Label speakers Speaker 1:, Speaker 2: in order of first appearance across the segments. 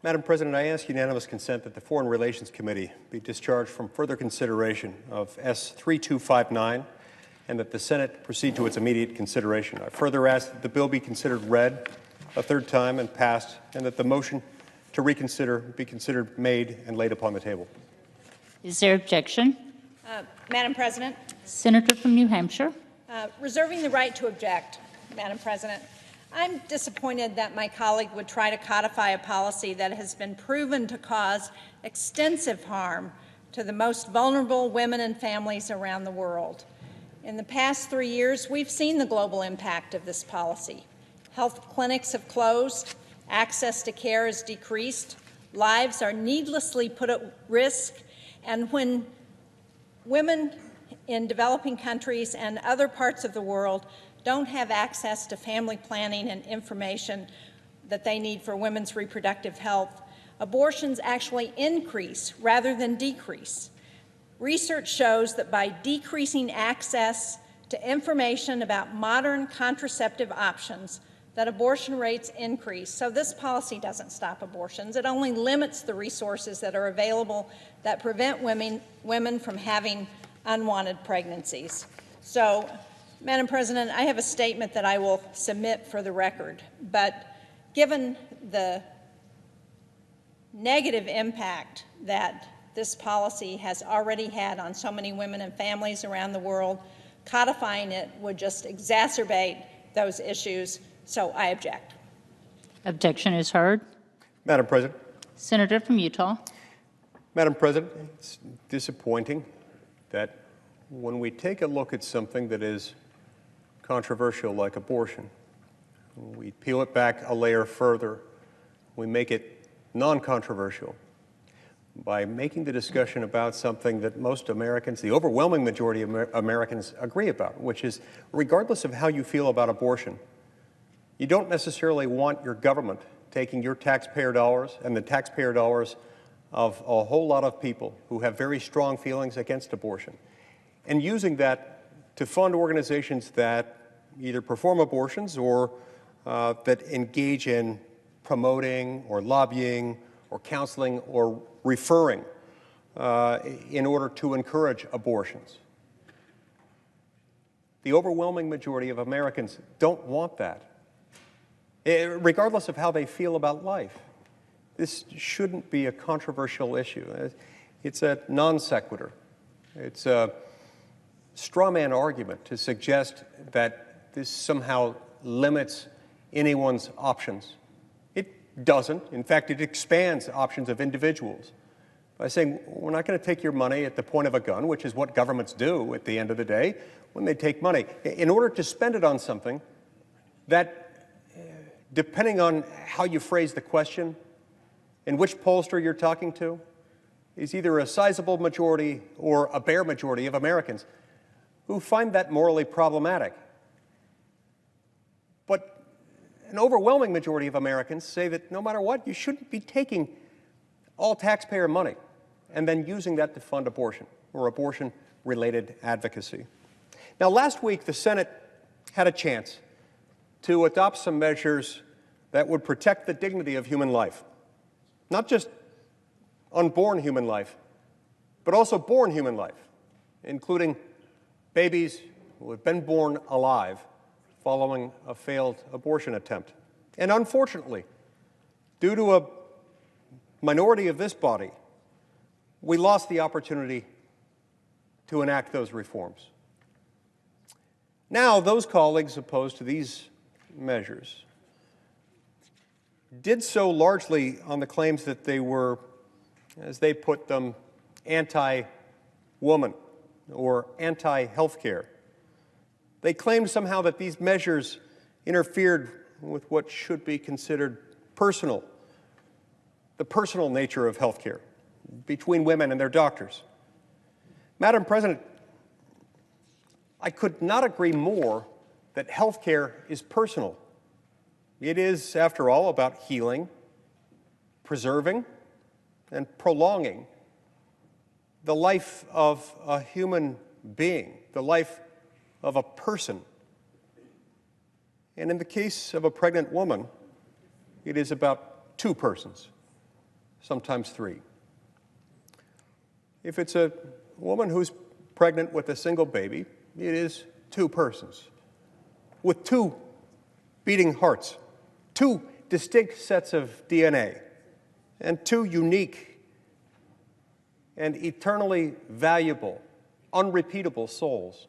Speaker 1: Madam President, I ask unanimous consent that the Foreign Relations Committee be discharged from further consideration of S-3259 and that the Senate proceed to its immediate consideration. I further ask that the bill be considered read a third time and passed, and that the motion to reconsider be considered made and laid upon the table.
Speaker 2: Is there objection?
Speaker 3: Madam President.
Speaker 2: Senator from New Hampshire.
Speaker 3: Reserving the right to object, Madam President. I'm disappointed that my colleague would try to codify a policy that has been proven to cause extensive harm to the most vulnerable women and families around the world. In the past 3 years, we've seen the global impact of this policy. Health clinics have closed, access to care has decreased, lives are needlessly put at risk, and when women in developing countries and other parts of the world don't have access to family planning and information that they need for women's reproductive health, abortions actually increase rather than decrease. Research shows that by decreasing access to information about modern contraceptive options, that abortion rates increase. So this policy doesn't stop abortions. It only limits the resources that are available that prevent women from having unwanted pregnancies. So, Madam President, I have a statement that I will submit for the record, but given the negative impact that this policy has already had on so many women and families around the world, codifying it would just exacerbate those issues, so I object.
Speaker 2: Objection is heard.
Speaker 1: Madam President.
Speaker 2: Senator from Utah.
Speaker 1: Madam President, it's disappointing that when we take a look at something that is controversial like abortion, we peel it back a layer further, we make it non-controversial by making the discussion about something that most Americans, the overwhelming majority of Americans, agree about, which is regardless of how you feel about abortion, you don't necessarily want your government taking your taxpayer dollars and the taxpayer dollars of a whole lot of people who have very strong feelings against abortion and using that to fund organizations that either perform abortions or that engage in promoting or lobbying or counseling or referring in order to encourage abortions. The overwhelming majority of Americans don't want that, regardless of how they feel about life. This shouldn't be a controversial issue. It's a non sequitur. It's a straw man argument to suggest that this somehow limits anyone's options. It doesn't. In fact, it expands options of individuals by saying, we're not going to take your money at the point of a gun, which is what governments do at the end of the day when they take money, in order to spend it on something that, depending on how you phrase the question and which pollster you're talking to, is either a sizable majority or a bare majority of Americans who find that morally problematic. But an overwhelming majority of Americans say that no matter what, you shouldn't be taking all taxpayer money and then using that to fund abortion or abortion-related advocacy. Now, last week, the Senate had a chance to adopt some measures that would protect the dignity of human life. Not just unborn human life, but also born human life, including babies who have been born alive following a failed abortion attempt. And unfortunately, due to a minority of this body, we lost the opportunity to enact those reforms. Now, those colleagues opposed to these measures did so largely on the claims that they were, as they put them, anti-woman or anti-health care. They claimed somehow that these measures interfered with what should be considered personal, the personal nature of health care between women and their doctors. Madam President, I could not agree more that health care is personal. It is, after all, about healing, preserving, and prolonging the life of a human being, the life of a person. And in the case of a pregnant woman, it is about two persons, sometimes 3. If it's a woman who's pregnant with a single baby, it is 2 persons with 2 beating hearts, 2 distinct sets of DNA, and 2 unique and eternally valuable, unrepeatable souls.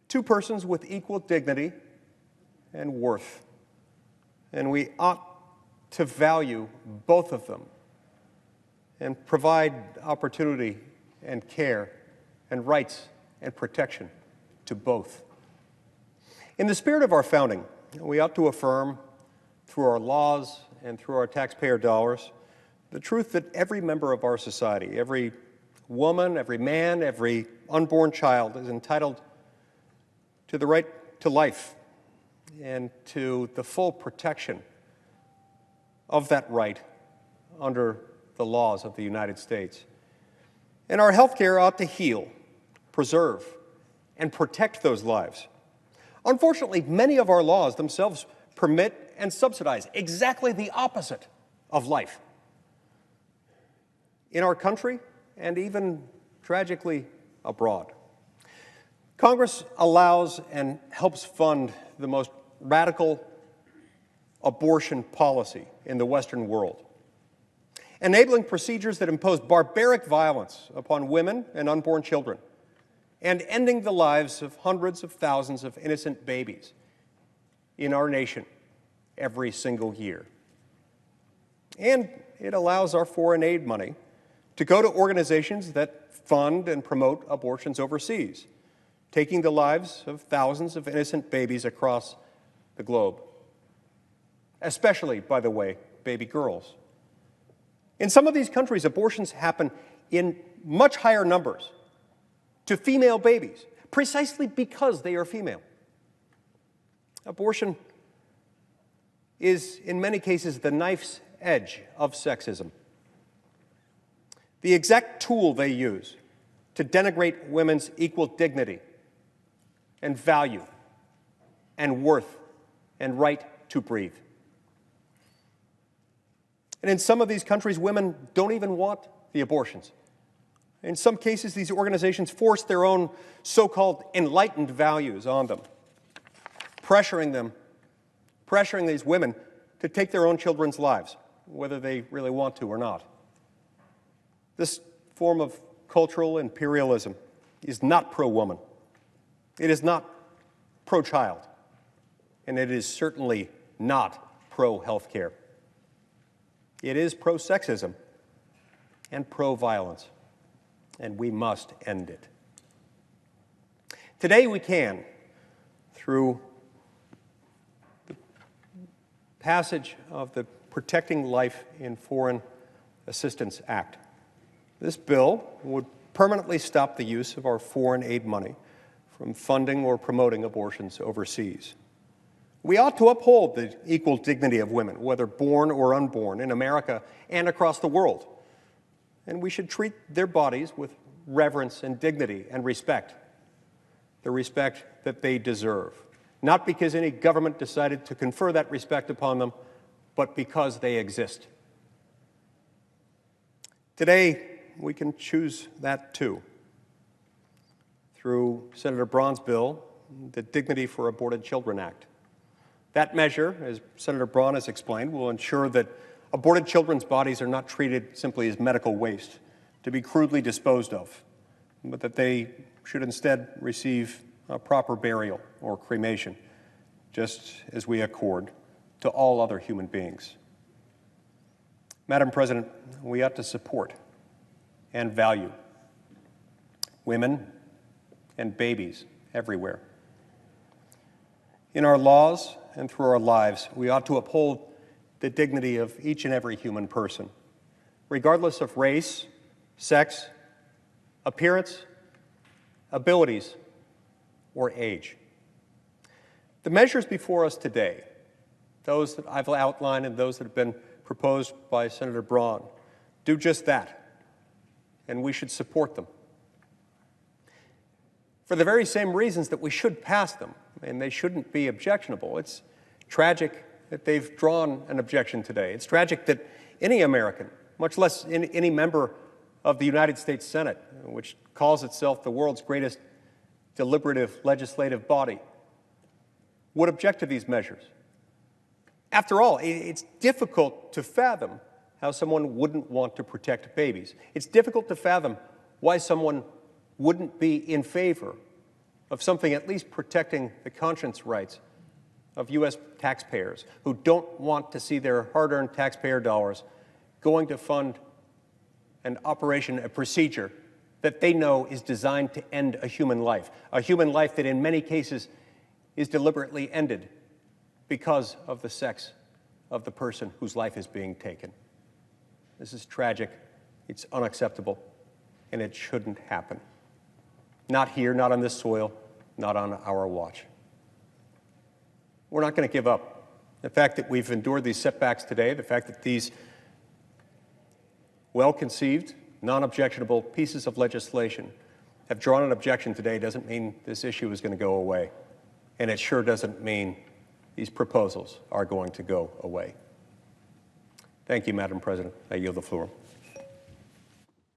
Speaker 1: 2 persons with equal dignity and worth. And we ought to value both of them and provide opportunity and care and rights and protection to both. In the spirit of our founding, we ought to affirm through our laws and through our taxpayer dollars the truth that every member of our society, every woman, every man, every unborn child is entitled to the right to life and to the full protection of that right under the laws of the United States. And our health care ought to heal, preserve, and protect those lives. Unfortunately, many of our laws themselves permit and subsidize exactly the opposite of life. In our country, and even tragically abroad. Congress allows and helps fund the most radical abortion policy in the Western world, enabling procedures that impose barbaric violence upon women and unborn children, and ending the lives of hundreds of thousands of innocent babies in our nation every single year. And it allows our foreign aid money to go to organizations that fund and promote abortions overseas, taking the lives of thousands of innocent babies across the globe, especially, by the way, baby girls. In some of these countries, abortions happen in much higher numbers to female babies, precisely because they are female. Abortion is, in many cases, the knife's edge of sexism. The exact tool they use to denigrate women's equal dignity and value and worth and right to breathe. And in some of these countries, women don't even want the abortions. In some cases, these organizations force their own so-called enlightened values on them, pressuring these women to take their own children's lives, whether they really want to or not. This form of cultural imperialism is not pro-woman. It is not pro-child. And it is certainly not pro-health care. It is pro-sexism and pro-violence. And we must end it. Today we can, through the passage of the Protecting Life in Foreign Assistance Act. This bill would permanently stop the use of our foreign aid money from funding or promoting abortions overseas. We ought to uphold the equal dignity of women, whether born or unborn, in America and across the world. And we should treat their bodies with reverence and dignity and respect, the respect that they deserve, not because any government decided to confer that respect upon them, but because they exist. Today, we can choose that too, through Senator Braun's bill, the Dignity for Aborted Children Act. That measure, as Senator Braun has explained, will ensure that aborted children's bodies are not treated simply as medical waste to be crudely disposed of, but that they should instead receive a proper burial or cremation, just as we accord to all other human beings. Madam President, we ought to support and value women and babies everywhere. In our laws and through our lives, we ought to uphold the dignity of each and every human person, regardless of race, sex, appearance, abilities, or age. The measures before us today, those that I've outlined and those that have been proposed by Senator Braun, do just that, and we should support them. For the very same reasons that we should pass them, and they shouldn't be objectionable. It's tragic that they've drawn an objection today. It's tragic that any American, much less any member of the United States Senate, which calls itself the world's greatest deliberative legislative body, would object to these measures. After all, it's difficult to fathom how someone wouldn't want to protect babies. It's difficult to fathom why someone wouldn't be in favor of something at least protecting the conscience rights of U.S. taxpayers who don't want to see their hard-earned taxpayer dollars going to fund an operation, a procedure that they know is designed to end a human life that in many cases is deliberately ended because of the sex of the person whose life is being taken. This is tragic, it's unacceptable, and it shouldn't happen. Not here, not on this soil, not on our watch. We're not going to give up. The fact that we've endured these setbacks today, the fact that these well-conceived, non-objectionable pieces of legislation have drawn an objection today doesn't mean this issue is going to go away. And it sure doesn't mean these proposals are going to go away. Thank you, Madam President. I yield the floor.